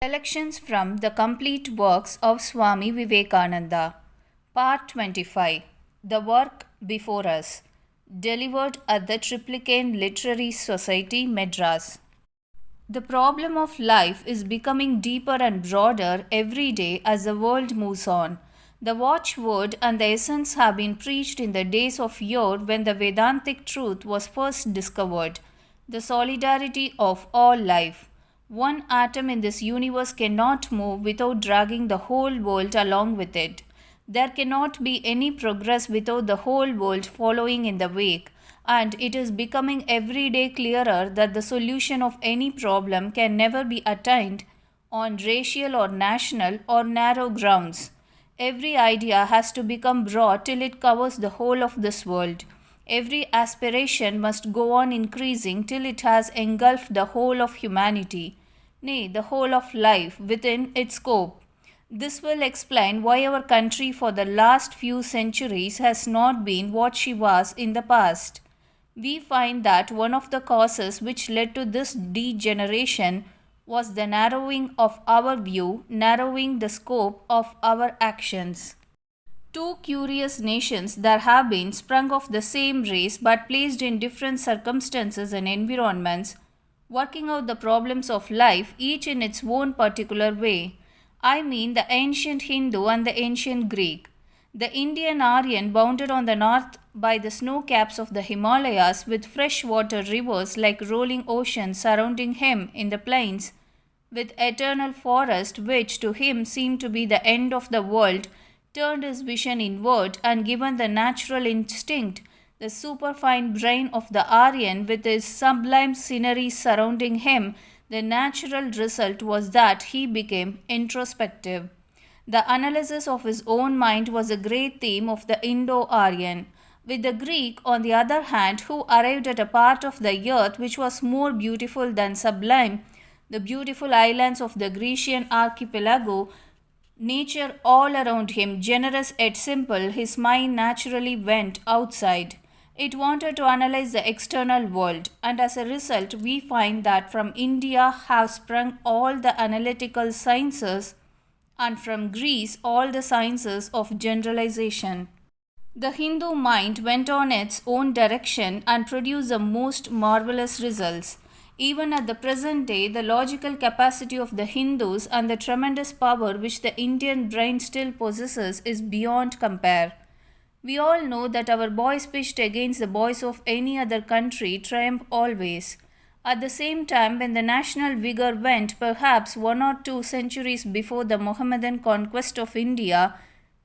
Selections from the complete works of Swami Vivekananda. Part 25. The Work Before Us. Delivered at the Triplicane Literary Society, Madras. The problem of life is becoming deeper and broader every day as the world moves on. The watchword and the essence have been preached in the days of yore when the Vedantic truth was first discovered. The solidarity of all life. One atom in this universe cannot move without dragging the whole world along with it. There cannot be any progress without the whole world following in the wake, and it is becoming every day clearer that the solution of any problem can never be attained on racial or national or narrow grounds. Every idea has to become broad till it covers the whole of this world. Every aspiration must go on increasing till it has engulfed the whole of humanity, nay, the whole of life within its scope. This will explain why our country for the last few centuries has not been what she was in the past. We find that one of the causes which led to this degeneration was the narrowing of our view, narrowing the scope of our actions. Two curious nations there have been sprung of the same race but placed in different circumstances and environments, working out the problems of life each in its own particular way. I mean the ancient Hindu and the ancient Greek. The Indian Aryan bounded on the north by the snow caps of the Himalayas with freshwater rivers like rolling oceans surrounding him in the plains, with eternal forest which to him seemed to be the end of the world, turned his vision inward and given the natural instinct, the superfine brain of the Aryan with his sublime scenery surrounding him, the natural result was that he became introspective. The analysis of his own mind was a great theme of the Indo-Aryan. With the Greek, on the other hand, who arrived at a part of the earth which was more beautiful than sublime, the beautiful islands of the Grecian archipelago, nature all around him, generous yet simple, his mind naturally went outside. It wanted to analyze the external world, and as a result, we find that from India have sprung all the analytical sciences, and from Greece all the sciences of generalization. The Hindu mind went on its own direction and produced the most marvelous results. Even at the present day, the logical capacity of the Hindus and the tremendous power which the Indian brain still possesses is beyond compare. We all know that our boys pitched against the boys of any other country triumph always. At the same time, when the national vigor went perhaps 1 or 2 centuries before the Mohammedan conquest of India,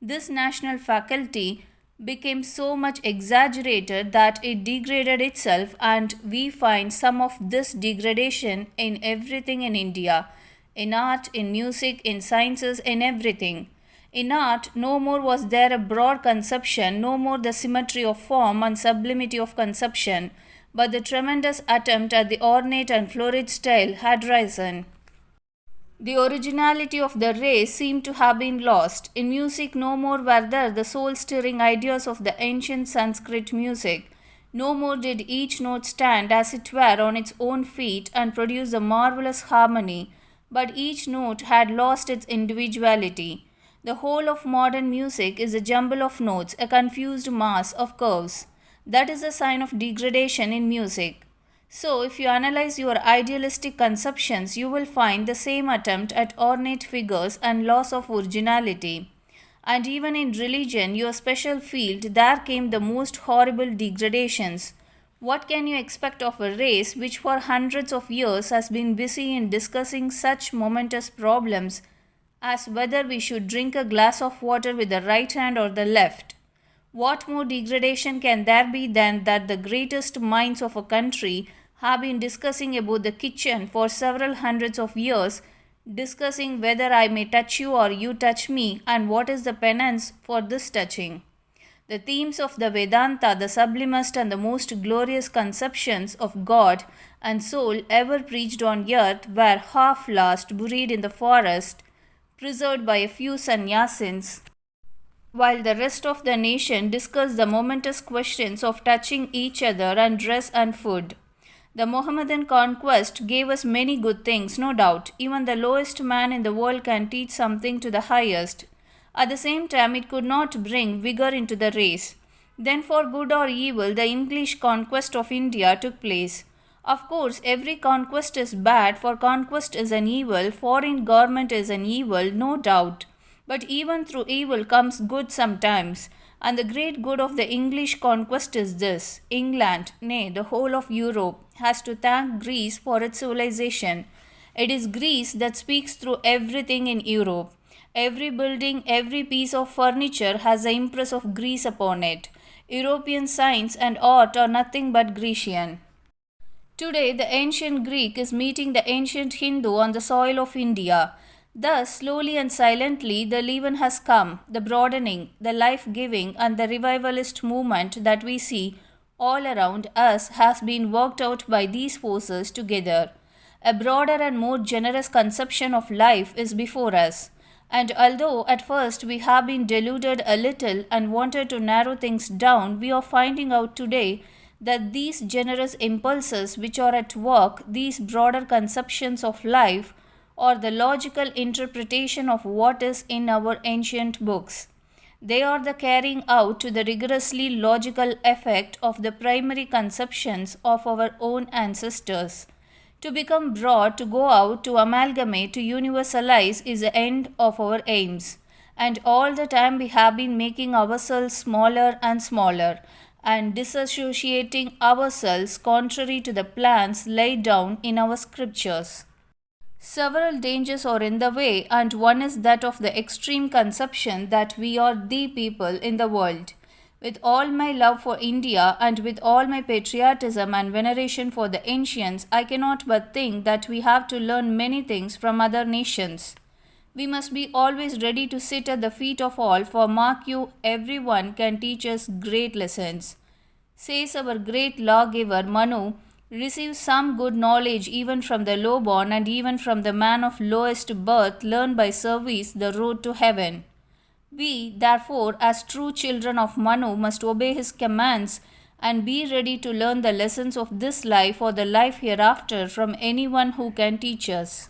this national faculty became so much exaggerated that it degraded itself, and we find some of this degradation in everything in India, in art, in music, in sciences, in everything. In art, no more was there a broad conception, no more the symmetry of form and sublimity of conception, but the tremendous attempt at the ornate and florid style had risen. The originality of the race seemed to have been lost. In music, no more were there the soul-stirring ideas of the ancient Sanskrit music. No more did each note stand as it were on its own feet and produce a marvelous harmony, but each note had lost its individuality. The whole of modern music is a jumble of notes, a confused mass of curves. That is a sign of degradation in music. So, if you analyze your idealistic conceptions, you will find the same attempt at ornate figures and loss of originality. And even in religion, your special field, there came the most horrible degradations. What can you expect of a race which for hundreds of years has been busy in discussing such momentous problems as whether we should drink a glass of water with the right hand or the left? What more degradation can there be than that the greatest minds of a country have been discussing about the kitchen for several hundreds of years, discussing whether I may touch you or you touch me, and what is the penance for this touching? The themes of the Vedanta, the sublimest and the most glorious conceptions of God and soul ever preached on earth, were half lost, buried in the forest, preserved by a few sannyasins, while the rest of the nation discussed the momentous questions of touching each other and dress and food. The Mohammedan conquest gave us many good things, no doubt. Even the lowest man in the world can teach something to the highest. At the same time, it could not bring vigor into the race. Then, for good or evil, the English conquest of India took place. Of course, every conquest is bad, for conquest is an evil, foreign government is an evil, no doubt. But even through evil comes good sometimes, and the great good of the English conquest is this: England, nay, the whole of Europe, has to thank Greece for its civilization. It is Greece that speaks through everything in Europe. Every building, every piece of furniture has the impress of Greece upon it. European science and art are nothing but Grecian. Today, the ancient Greek is meeting the ancient Hindu on the soil of India. Thus, slowly and silently, the leaven has come, the broadening, the life giving, and the revivalist movement that we see all around us has been worked out by these forces together. A broader and more generous conception of life is before us. And although at first we have been deluded a little and wanted to narrow things down, we are finding out today that these generous impulses which are at work, these broader conceptions of life, are the logical interpretation of what is in our ancient books. They are the carrying out to the rigorously logical effect of the primary conceptions of our own ancestors. To become broad, to go out, to amalgamate, to universalize is the end of our aims. And all the time we have been making ourselves smaller and smaller, and disassociating ourselves contrary to the plans laid down in our scriptures. Several dangers are in the way, and one is that of the extreme conception that we are the people in the world. With all my love for India and with all my patriotism and veneration for the ancients, I cannot but think that we have to learn many things from other nations. We must be always ready to sit at the feet of all, for mark you, everyone can teach us great lessons. Says our great lawgiver Manu, receive some good knowledge even from the lowborn, and even from the man of lowest birth learn by service the road to heaven. We, therefore, as true children of Manu, must obey his commands and be ready to learn the lessons of this life or the life hereafter from anyone who can teach us.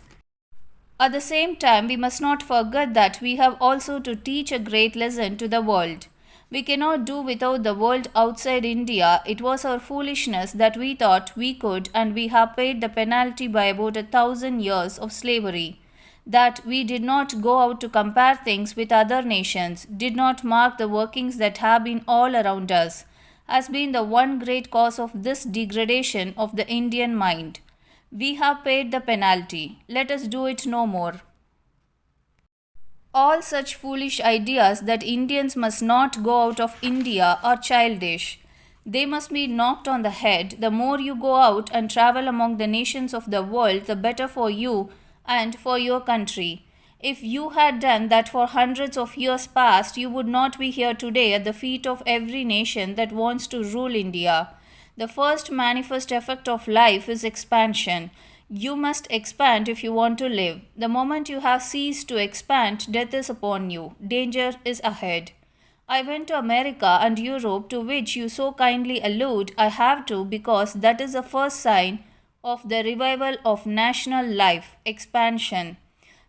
At the same time, we must not forget that we have also to teach a great lesson to the world. We cannot do without the world outside India. It was our foolishness that we thought we could, and we have paid the penalty by about 1,000 years of slavery. That we did not go out to compare things with other nations, did not mark the workings that have been all around us, has been the one great cause of this degradation of the Indian mind. We have paid the penalty. Let us do it no more. All such foolish ideas that Indians must not go out of India are childish. They must be knocked on the head. The more you go out and travel among the nations of the world, the better for you and for your country. If you had done that for hundreds of years past, you would not be here today at the feet of every nation that wants to rule India. The first manifest effect of life is expansion. You must expand if you want to live. The moment you have ceased to expand, death is upon you. Danger is ahead. I went to America and Europe, to which you so kindly allude. I have to, because that is the first sign of the revival of national life, expansion.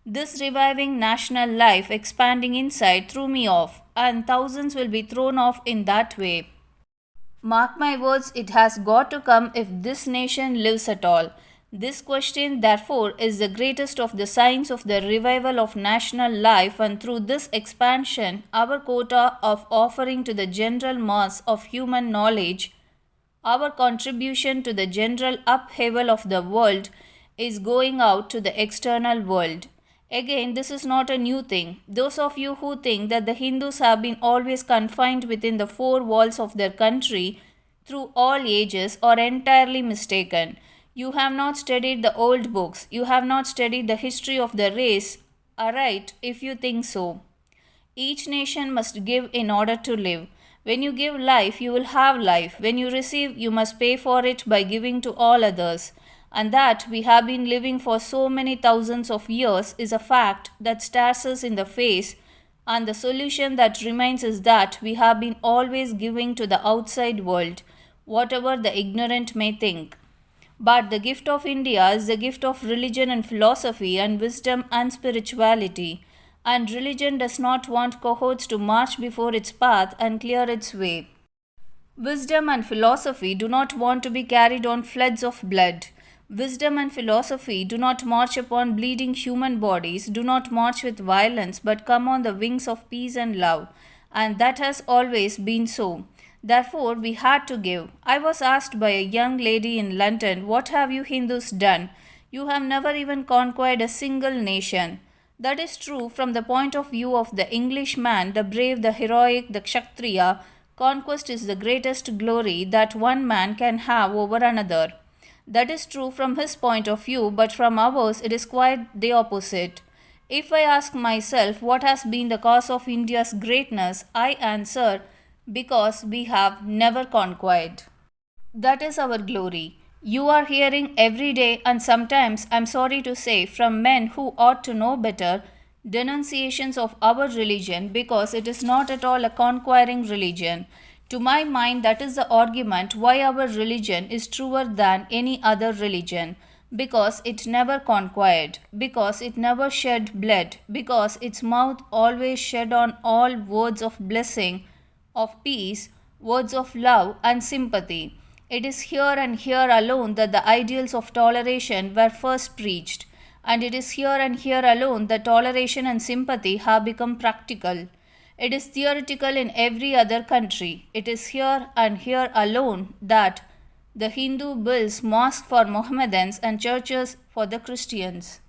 This reviving national life, expanding inside, threw me off, and thousands will be thrown off in that way. Mark my words, it has got to come if this nation lives at all. This question, therefore, is the greatest of the signs of the revival of national life, and through this expansion, our quota of offering to the general mass of human knowledge, our contribution to the general upheaval of the world, is going out to the external world. Again, this is not a new thing. Those of you who think that the Hindus have been always confined within the four walls of their country through all ages are entirely mistaken. You have not studied the old books. You have not studied the history of the race. Aright, if you think so. Each nation must give in order to live. When you give life, you will have life. When you receive, you must pay for it by giving to all others. And that we have been living for so many thousands of years is a fact that stares us in the face, and the solution that remains is that we have been always giving to the outside world, whatever the ignorant may think. But the gift of India is the gift of religion and philosophy and wisdom and spirituality. And religion does not want cohorts to march before its path and clear its way. Wisdom and philosophy do not want to be carried on floods of blood. Wisdom and philosophy do not march upon bleeding human bodies, do not march with violence, but come on the wings of peace and love. And that has always been so. Therefore, we had to give. I was asked by a young lady in London, "What have you Hindus done? You have never even conquered a single nation." That is true from the point of view of the Englishman, the brave, the heroic, the Kshatriya. Conquest is the greatest glory that one man can have over another. That is true from his point of view, but from ours it is quite the opposite. If I ask myself what has been the cause of India's greatness, I answer, because we have never conquered. That is our glory. You are hearing every day, and sometimes, I am sorry to say, from men who ought to know better, denunciations of our religion because it is not at all a conquering religion. To my mind, that is the argument why our religion is truer than any other religion. Because it never conquered, because it never shed blood, because its mouth always shed on all words of blessing, of peace, words of love and sympathy. It is here and here alone that the ideals of toleration were first preached, and it is here and here alone that toleration and sympathy have become practical. It is theoretical in every other country. It is here and here alone that the Hindu builds mosques for Mohammedans and churches for the Christians.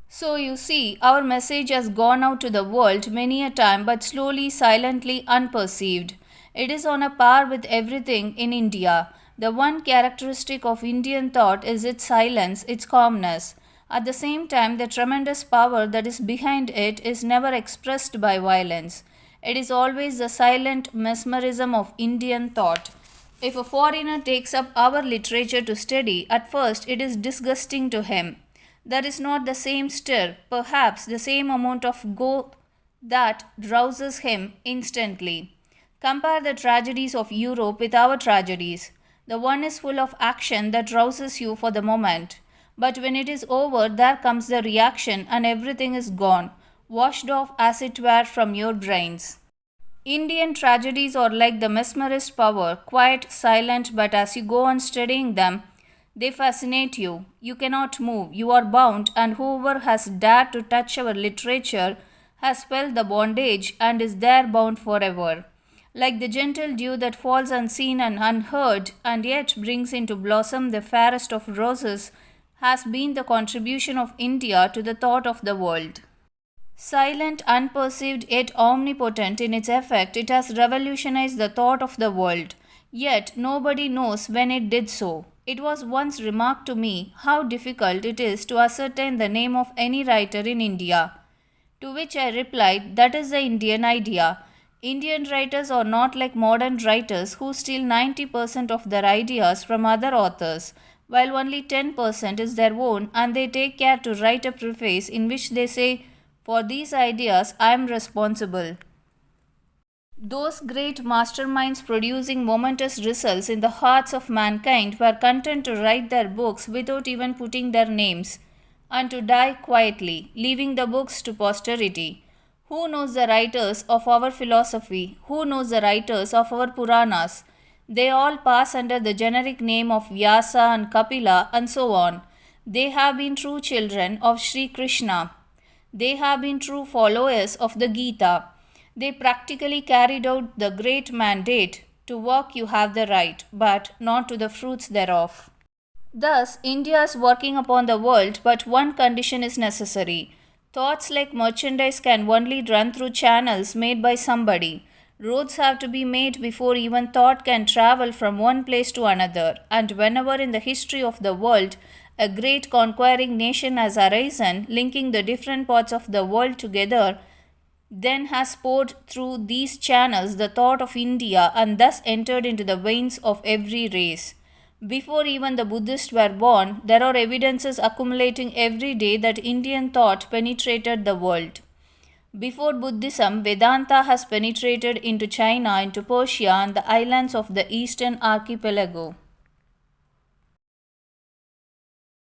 So you see, our message has gone out to the world many a time, but slowly, silently, unperceived. It is on a par with everything in India. The one characteristic of Indian thought is its silence, its calmness. At the same time, the tremendous power that is behind it is never expressed by violence. It is always the silent mesmerism of Indian thought. If a foreigner takes up our literature to study, at first it is disgusting to him. There is not the same stir, perhaps the same amount of go that rouses him instantly. Compare the tragedies of Europe with our tragedies. The one is full of action that rouses you for the moment. But when it is over, there comes the reaction and everything is gone, washed off as it were from your brains. Indian tragedies are like the mesmerist power, quiet, silent, but as you go on studying them, they fascinate you. You cannot move, you are bound, and whoever has dared to touch our literature has felt the bondage and is there bound forever. Like the gentle dew that falls unseen and unheard, and yet brings into blossom the fairest of roses, has been the contribution of India to the thought of the world. Silent, unperceived, yet omnipotent in its effect, it has revolutionized the thought of the world. Yet nobody knows when it did so. It was once remarked to me how difficult it is to ascertain the name of any writer in India. To which I replied, that is the Indian idea. Indian writers are not like modern writers who steal 90% of their ideas from other authors, while only 10% is their own, and they take care to write a preface in which they say, "For these ideas I am responsible." Those great masterminds producing momentous results in the hearts of mankind were content to write their books without even putting their names, and to die quietly, leaving the books to posterity. Who knows the writers of our philosophy? Who knows the writers of our Puranas? They all pass under the generic name of Vyasa and Kapila and so on. They have been true children of Sri Krishna. They have been true followers of the Gita. They practically carried out the great mandate, "To walk you have the right, but not to the fruits thereof." Thus, India is working upon the world, but one condition is necessary. Thoughts like merchandise can only run through channels made by somebody. Roads have to be made before even thought can travel from one place to another, and whenever in the history of the world a great conquering nation has arisen, linking the different parts of the world together, then has poured through these channels the thought of India and thus entered into the veins of every race. Before even the Buddhists were born, there are evidences accumulating every day that Indian thought penetrated the world. Before Buddhism, Vedanta has penetrated into China, into Persia, and the islands of the Eastern Archipelago.